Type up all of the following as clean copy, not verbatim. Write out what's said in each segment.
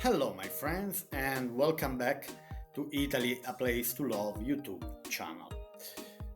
Hello, my friends, and welcome back to Italy, a Place to Love YouTube channel.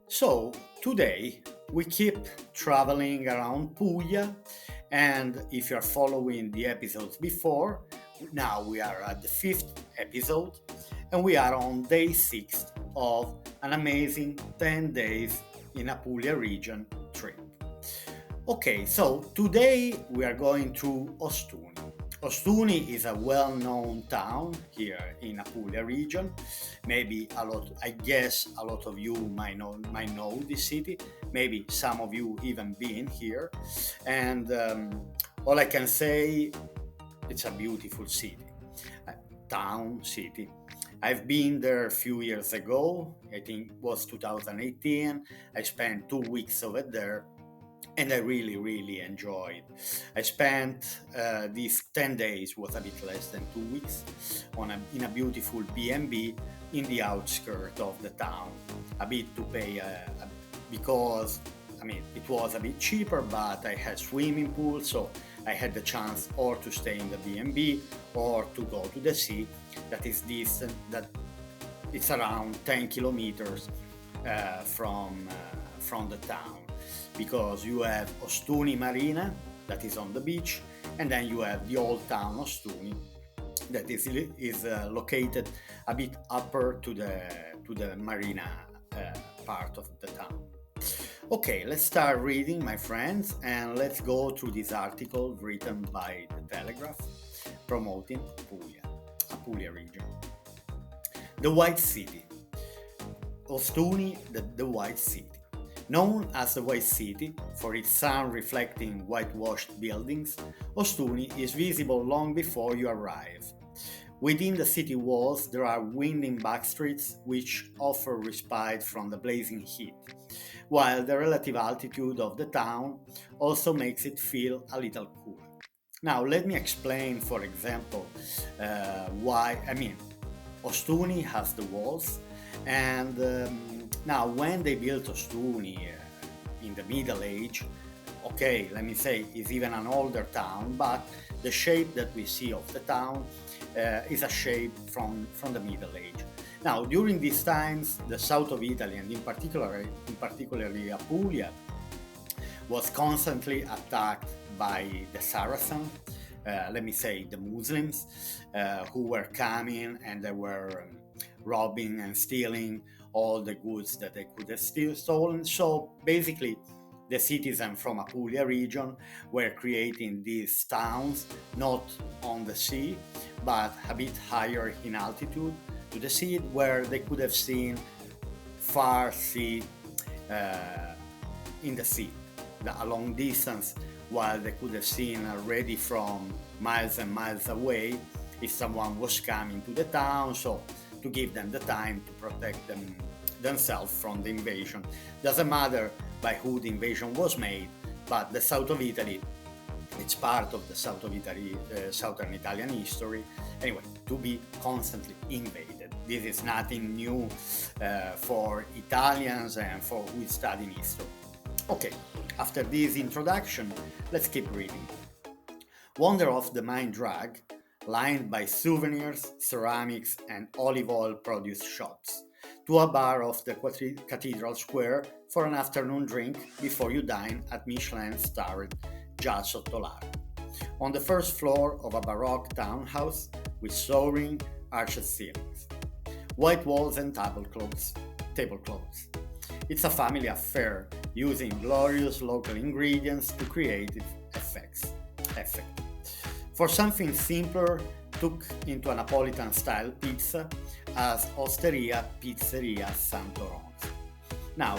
So, today we keep traveling around Puglia, and if you're following the episodes before, now we are at the fifth episode, and we are on day six of an amazing 10 days in Apulia region trip. Okay, so today we are going to Ostuni. Ostuni is a well-known town here in Apulia region. Maybe I guess a lot of you might know this city. Maybe some of you even been here. And all I can say, it's a beautiful city, a town city. I've been there a few years ago. I think it was 2018. I spent 2 weeks over there and I really enjoyed. I spent these 10 days, was a bit less than 2 weeks, in a beautiful B&B in the outskirts of the town. A bit to pay because it was a bit cheaper, but I had swimming pool, so I had the chance or to stay in the B&B or to go to the sea. That is distant. That it's around 10 kilometers from the town, because you have Ostuni Marina that is on the beach, and then you have the old town Ostuni that is located a bit upper to the marina part of the town. Okay, let's start reading, my friends, and let's go through this article written by the Telegraph promoting Apulia region. The White City. Ostuni, the White City. Known as the White City for its sun-reflecting whitewashed buildings, Ostuni is visible long before you arrive. Within the city walls there are winding back streets which offer respite from the blazing heat, while the relative altitude of the town also makes it feel a little cooler. Now let me explain, for example, why. Ostuni has the walls, and now when they built Ostuni in the Middle Age, okay, let me say it's even an older town, but the shape that we see of the town is a shape from the Middle Age. Now during these times, the south of Italy, and in particularly Apulia, was constantly attacked by the Saracens, let me say the Muslims, who were coming and they were robbing and stealing all the goods that they could have stolen. So basically, the citizens from Apulia region were creating these towns not on the sea, but a bit higher in altitude to the sea, where they could have seen far sea in the sea, a long distance, while they could have seen already from miles and miles away if someone was coming to the town, so to give them the time to protect themselves from the invasion. Doesn't matter by who the invasion was made, but the south of Italy, it's part of the south of Italy, southern Italian history, anyway, to be constantly invaded. This is nothing new for Italians and for who study history. Okay, after this introduction, let's keep reading. Wander off the main drag, lined by souvenirs, ceramics, and olive oil produce shops, to a bar off the Cathedral Square for an afternoon drink before you dine at Michelin-starred Già Sottolare. On the first floor of a Baroque townhouse with soaring arched ceilings, white walls and tablecloths. It's a family affair, using glorious local ingredients to create effect. For something simpler, took into a Napolitan-style pizza as Osteria Pizzeria Santoronzi. Now,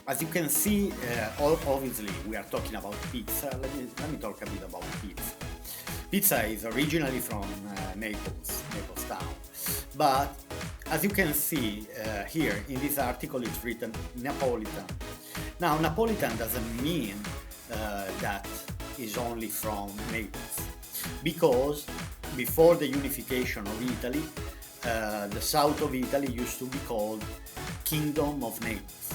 as you can see, obviously we are talking about pizza. Let me talk a bit about pizza. Pizza is originally from Naples town, but as you can see here in this article, it's written Napolitan. Now, Napolitan doesn't mean that is only from Naples, because before the unification of Italy, the south of Italy used to be called Kingdom of Naples.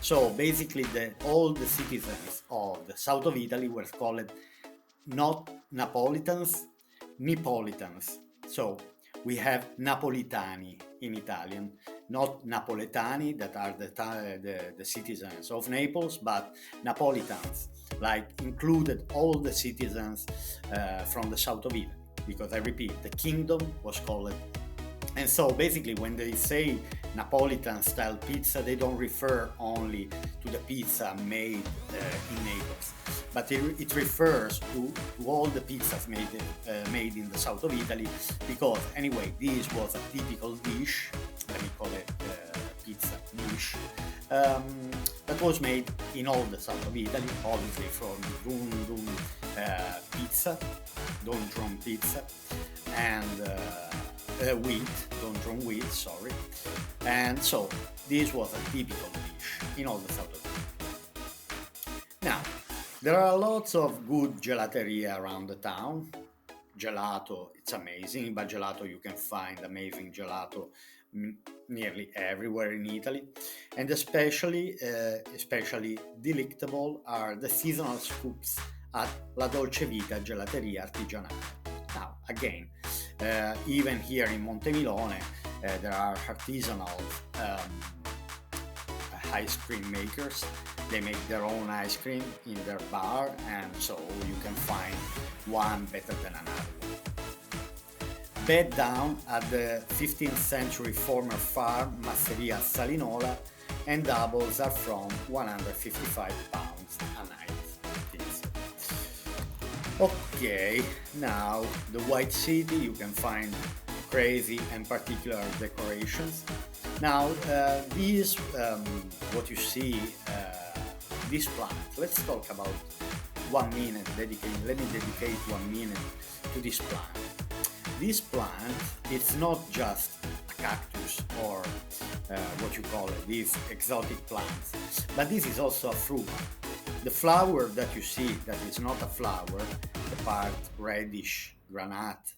So basically, all the citizens of the south of Italy were called not Napolitans, Neapolitans. So we have Napolitani in Italian, not Napoletani that are the citizens of Naples, but Napolitans, like included all the citizens from the south of Italy, because I repeat, the kingdom was called. And so basically when they say Napolitan style pizza, they don't refer only to the pizza made in Naples, but it refers to all the pizzas made in the south of Italy, because anyway, this was a typical dish, let me call it pizza dish, that was made in all the south of Italy, obviously from Dun Drum pizza, and wheat, don't drum wheat, sorry. And so this was a typical dish in all the south of Italy. Now, there are lots of good gelateria around the town. Gelato, it's amazing, but gelato, you can find amazing gelato nearly everywhere in Italy. And especially delectable are the seasonal scoops at La Dolce Vita Gelateria Artigianale. Now, again, even here in Montemilone, there are artisanal ice cream makers. They make their own ice cream in their bar, and so you can find one better than another one. Bed down at the 15th century former farm Masseria Salinola, and doubles are from £155 a night. Okay, now the White City, you can find crazy and particular decorations. Now these, what you see, this plant, let's talk about 1 minute, let me dedicate 1 minute to this plant. This plant, it's not just a cactus or what you call it, these exotic plants, but this is also a fruit. The flower that you see, that is not a flower, the part reddish, granate,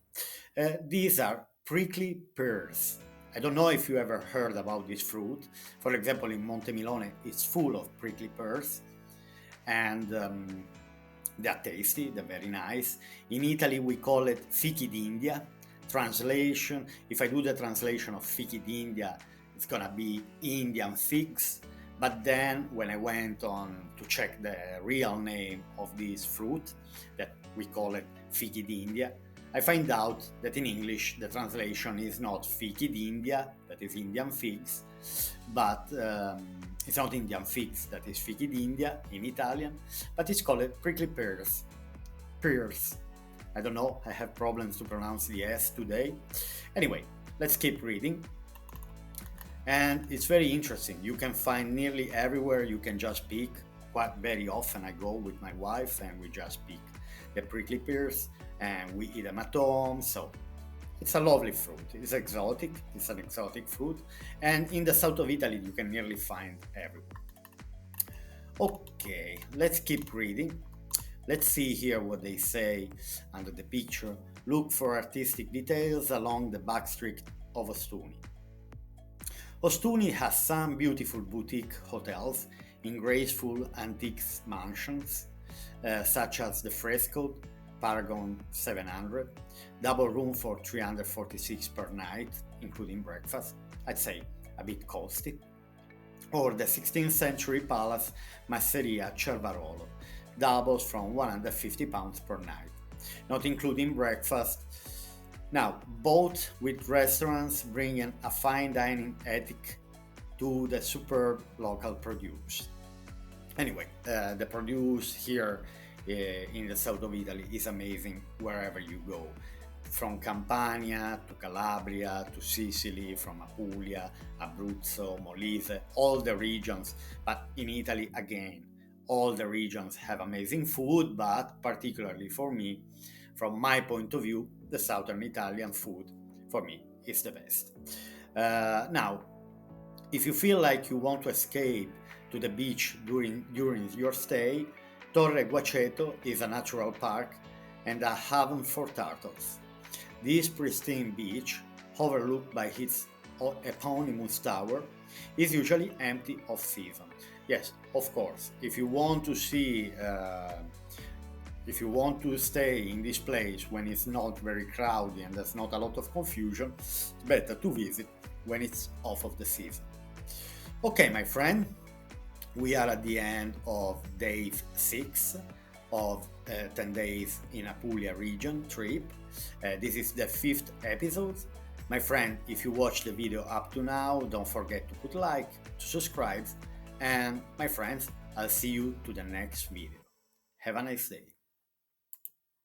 these are prickly pears. I don't know if you ever heard about this fruit. For example, in Montemilone, it's full of prickly pears, and they're tasty, they're very nice. In Italy, we call it fichi d'India. Translation, if I do the translation of fichi d'India, it's gonna be Indian figs. But then when I went on to check the real name of this fruit, that we call it fichi d'India, I find out that in English the translation is not fichi d'India, that is Indian figs, but it's not Indian figs, that is fichi d'India in Italian, but it's called prickly pears. Pears. I don't know, I have problems to pronounce the S today. Anyway, let's keep reading. And it's very interesting. You can find nearly everywhere. You can just pick. Quite very often I go with my wife and we just pick the prickly pears and we eat them at home. So it's a lovely fruit. It's exotic. It's an exotic fruit. And in the south of Italy, you can nearly find everywhere. Okay, let's keep reading. Let's see here what they say under the picture. Look for artistic details along the back street of Ostuni. Ostuni has some beautiful boutique hotels in graceful antique mansions, such as the Fresco Paragon 700, double room for 346 per night, including breakfast, I'd say a bit costly, or the 16th century Palace Masseria Cervarolo, doubles from £150 per night, not including breakfast. Now, both with restaurants bringing a fine dining ethic to the superb local produce. Anyway, the produce here in the south of Italy is amazing wherever you go. From Campania to Calabria to Sicily, from Apulia, Abruzzo, Molise, all the regions. But in Italy, again, all the regions have amazing food, but particularly for me, from my point of view, the southern Italian food, for me, is the best. Now, if you feel like you want to escape to the beach during your stay, Torre Guaceto is a natural park and a haven for turtles. This pristine beach, overlooked by its eponymous tower, is usually empty off-season. Yes, of course, if you want to see If you want to stay in this place when it's not very crowded and there's not a lot of confusion, it's better to visit when it's off of the season. Okay, my friend, we are at the end of day 6 of 10 days in Apulia region trip. This is the 5th episode. My friend, if you watched the video up to now, don't forget to put like, to subscribe, and my friends, I'll see you to the next video. Have a nice day.